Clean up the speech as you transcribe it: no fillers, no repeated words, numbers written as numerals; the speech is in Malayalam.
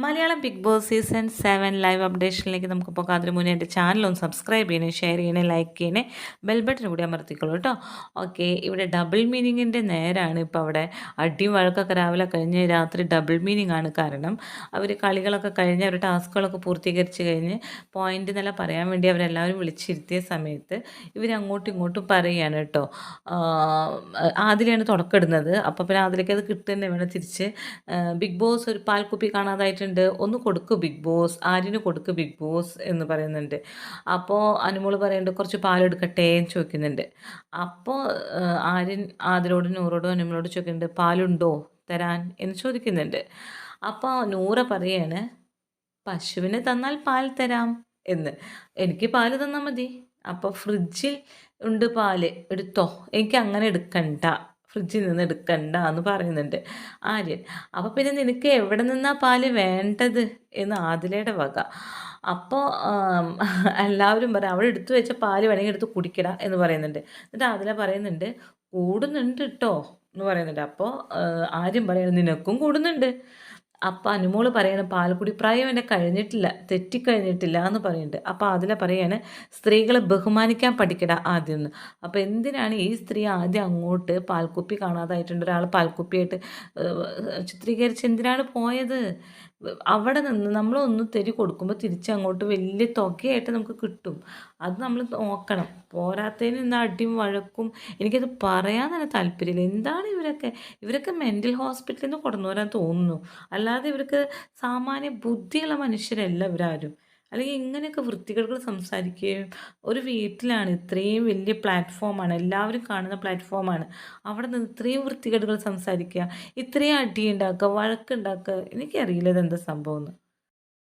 Malayalam big boss season 7 live അപ്ഡേഷനിലേക്ക് നമുക്ക് പോകാം. അതിന് മുന്നേ എൻ്റെ ചാനലൊന്ന് സബ്സ്ക്രൈബ് ചെയ്യണേ, ഷെയർ ചെയ്യണേ, ലൈക്ക് ചെയ്യണേ, ബെൽ ബട്ടൺ കൂടി അമർത്തിക്കോളൂ കേട്ടോ. ഓക്കെ, ഇവിടെ ഡബിൾ മീനിങ്ങിൻ്റെ നേരാണ് ഇപ്പോൾ അവിടെ. അടിയും വഴക്കൊക്കെ രാവിലെ കഴിഞ്ഞ് രാത്രി ഡബിൾ മീനിങ് ആണ്. കാരണം അവർ കളികളൊക്കെ കഴിഞ്ഞ് അവർ ടാസ്കുകളൊക്കെ പൂർത്തീകരിച്ച് കഴിഞ്ഞ് പോയിൻ്റ് എന്നെല്ലാം പറയാൻ വേണ്ടി അവരെല്ലാവരും വിളിച്ചിരുത്തിയ സമയത്ത് ഇവർ അങ്ങോട്ടും ഇങ്ങോട്ടും പറയുകയാണ് കേട്ടോ. ആദിലെയാണ് തുടക്കം. അപ്പോൾ പിന്നെ അതിലേക്ക് അത് കിട്ടുന്നത് വേണം തിരിച്ച്. ബിഗ് ബോസ് ഒരു പാൽക്കുപ്പി കാണാതായിട്ട് ഒന്ന് കൊടുക്ക് ബിഗ് ബോസ്, ആര്യന് കൊടുക്ക് ബിഗ് ബോസ് എന്ന് പറയുന്നുണ്ട്. അപ്പോൾ അനുമോള് പറയുന്നുണ്ട് കുറച്ച് പാലെടുക്കട്ടെ എന്ന് ചോദിക്കുന്നുണ്ട്. അപ്പോൾ ആര്യൻ ആദിലോടും നൂറോടും അനുമോളോട് ചോദിക്കുന്നുണ്ട് പാലുണ്ടോ തരാൻ എന്ന് ചോദിക്കുന്നുണ്ട്. അപ്പോൾ നൂറ പറയാണ് പശുവിന് തന്നാൽ പാൽ തരാം എന്ന്, എനിക്ക് പാല് തന്നാൽ മതി. അപ്പോൾ ഫ്രിഡ്ജിൽ ഉണ്ട് പാല്, എടുത്തോ, എനിക്ക് അങ്ങനെ എടുക്കണ്ട, ഫ്രിഡ്ജിൽ നിന്ന് എടുക്കണ്ട എന്ന് പറയുന്നുണ്ട് ആര്യൻ. അപ്പോൾ പിന്നെ നിനക്ക് എവിടെ നിന്നാ പാല് വേണ്ടത് എന്ന് ആദിലയുടെ വക. അപ്പോൾ എല്ലാവരും പറയും അവിടെ എടുത്തു വെച്ച പാല് വേണമെങ്കിൽ എടുത്ത് കുടിക്കട എന്ന് പറയുന്നുണ്ട്. എന്നിട്ട് ആദില പറയുന്നുണ്ട് കൂടുന്നുണ്ട് കേട്ടോ എന്ന് പറയുന്നുണ്ട്. അപ്പോൾ ആര്യൻ പറയുന്നത് നിനക്കും കൂടുന്നുണ്ട്. അപ്പം അനുമോള് പറയാണ് പാൽക്കുടി പ്രായം എന്നെ കഴിഞ്ഞിട്ടില്ല, തെറ്റിക്കഴിഞ്ഞിട്ടില്ല എന്ന് പറയുന്നുണ്ട്. അപ്പോൾ അതിൽ പറയാണ് സ്ത്രീകളെ ബഹുമാനിക്കാൻ പഠിക്കട ആദ്യം എന്ന്. അപ്പോൾ എന്തിനാണ് ഈ സ്ത്രീ ആദ്യം അങ്ങോട്ട് പാൽക്കുപ്പി കാണാതായിട്ടുണ്ട് ഒരാൾ പാൽക്കുപ്പിയായിട്ട് ചിത്രീകരിച്ച് എന്തിനാണ് പോയത്? അവിടെ നിന്ന് നമ്മളൊന്ന് തരി കൊടുക്കുമ്പോൾ തിരിച്ചങ്ങോട്ട് വലിയ തുകയായിട്ട് നമുക്ക് കിട്ടും. അത് നമ്മൾ നോക്കണം. പോരാത്തതിന് ഇന്ന് അടിയും വഴക്കും. എനിക്കത് പറയാൻ തന്നെ താല്പര്യമില്ല. എന്താണ് ഇവരൊക്കെ മെൻ്റൽ ഹോസ്പിറ്റലിൽ നിന്ന് കൊണ്ടുവരാൻ തോന്നുന്നു. അല്ലാതെ ഇവർക്ക് സാമാന്യ ബുദ്ധിയുള്ള മനുഷ്യരല്ല ഇവരാരും. അല്ലെങ്കിൽ ഇങ്ങനെയൊക്കെ വൃത്തികേടുകൾ സംസാരിക്കുകയും ഒരു വീട്ടിലാണ് ഇത്രയും വലിയ പ്ലാറ്റ്ഫോമാണ്, എല്ലാവരും കാണുന്ന പ്ലാറ്റ്ഫോമാണ്, അവിടെ നിന്ന് ഇത്രയും വൃത്തികേടുകൾ സംസാരിക്കുക, ഇത്രയും അടി ഉണ്ടാക്കുക, വഴക്കുണ്ടാക്കുക. എനിക്കറിയില്ല ഇതെന്താ സംഭവം എന്ന്.